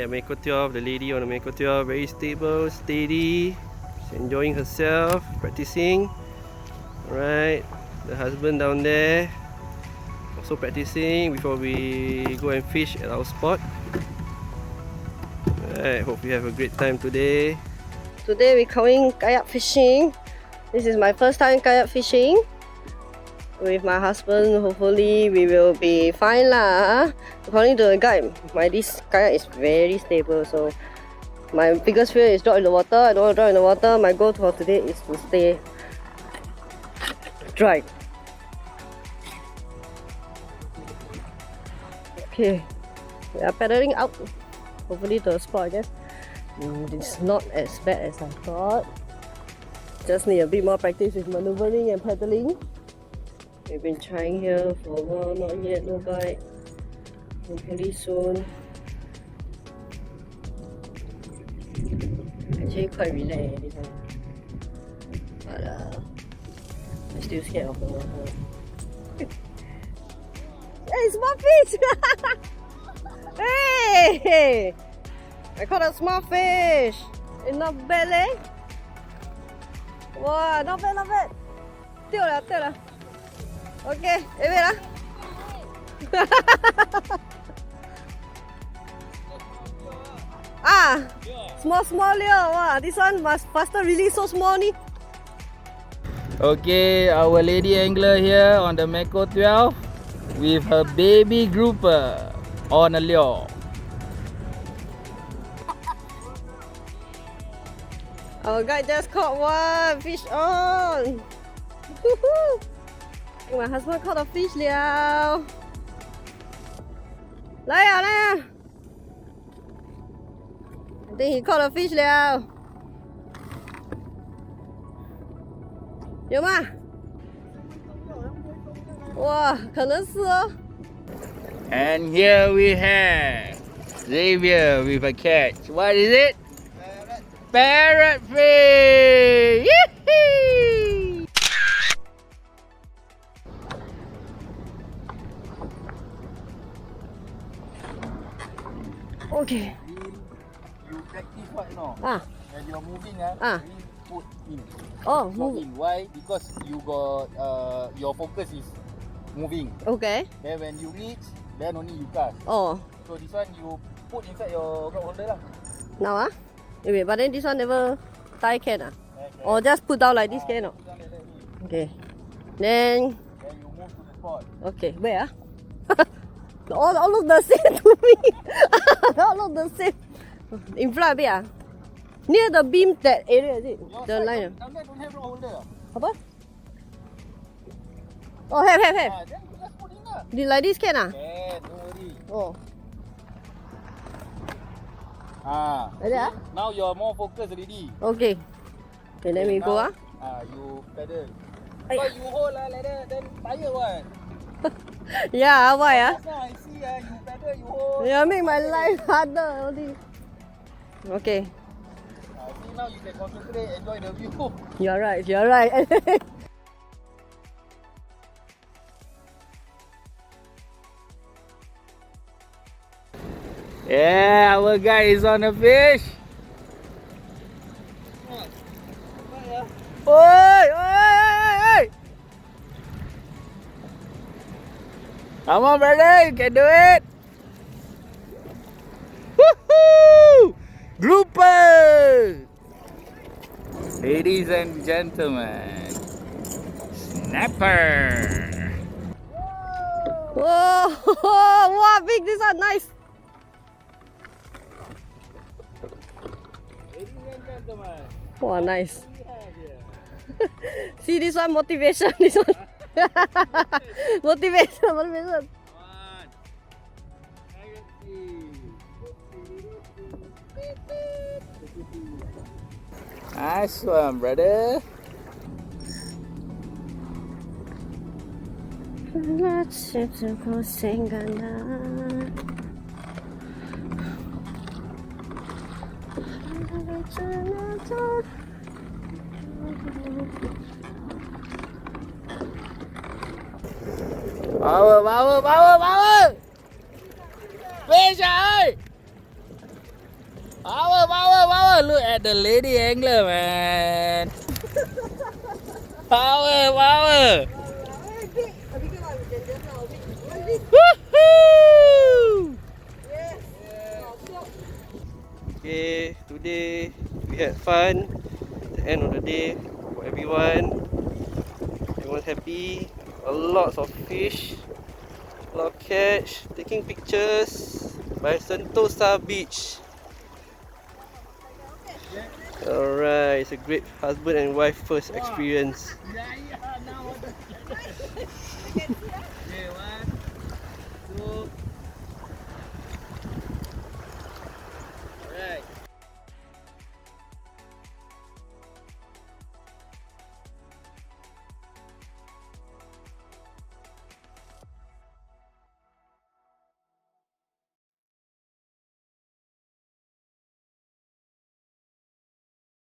at Meko 12. The lady on the Meko 12, very stable, steady. She's enjoying herself, practicing. Alright, the husband down there also practicing before we go and fish at our spot. Alright, hope you have a great time today. Today we're going kayak fishing. This is my first time kayak fishing with my husband. Hopefully we will be fine lah. According to the guide, this kayak is very stable, so my biggest fear is drop in the water. I don't want to drop in the water. My goal for today is to stay dry. Okay, we are paddling out, hopefully to the spot, I guess. It's not as bad as I thought. Just need a bit more practice with maneuvering and paddling. We've been trying here for a while, not yet, no bite. Hopefully soon. Actually quite relaxed this one. But I'm still scared of the water. Hey, small fish! Hey! I caught a small fish! It's not bad, eh? Wow, not bad, not bad! 掉了，掉了。Okay, wait lah. Small lure. Wow, this one must faster release so small ni. Okay, our lady angler here on the Meko 12 with her baby grouper on a lure. Our guy just caught one fish on. Woohoo! My husband caught a fish liao. 来啊来啊 I think he caught a fish 了。有吗？哇，可能是哦。And here we have Xavier with a catch. What is it? Parrot fish! Yee-hee! Okay. You practice what no? When you're moving we put in. Oh, move in. Why? Because you got your focus is moving. Okay. Then when you reach, then only you cast. Oh. So this one you put inside your rod holder lah. Now wait, but then this one never tie can Or just put down like this can Okay. Then you move to the spot. Okay, where all look the same to me. All look the same. In front a bit near the beam, that area is it? Your the line down there don't have rod holder. Apa? Oh, have. Then you just put in lah. Like this can Can, don't worry. Oh. Like that Now you're more focused already. Okay. Okay, let me go You pedal. Ay. But you hold like that, then tired what? Yeah, why Just now I see you pedal, you hold. Yeah, make my life harder all this. Okay. See now you can concentrate, enjoy the view. You're right. Yeah, our guy is on a fish. Oi! Come on, brother, you can do it. Woohoo! Grouper! Ladies and gentlemen, snapper. Whoa! Wow, big, this one, nice. Wow, nice. See this one, motivation. This one. Motivation. Nice one, brother. Power! Fish ơi! Power, power, power! Look at the lady angler, man. Power, power! Woohoo! Okay, today we had fun. At the end of the day for everyone. Everyone's happy. A lot of fish, a lot of catch. Taking pictures by Sentosa Beach. Alright, it's a great husband and wife first experience.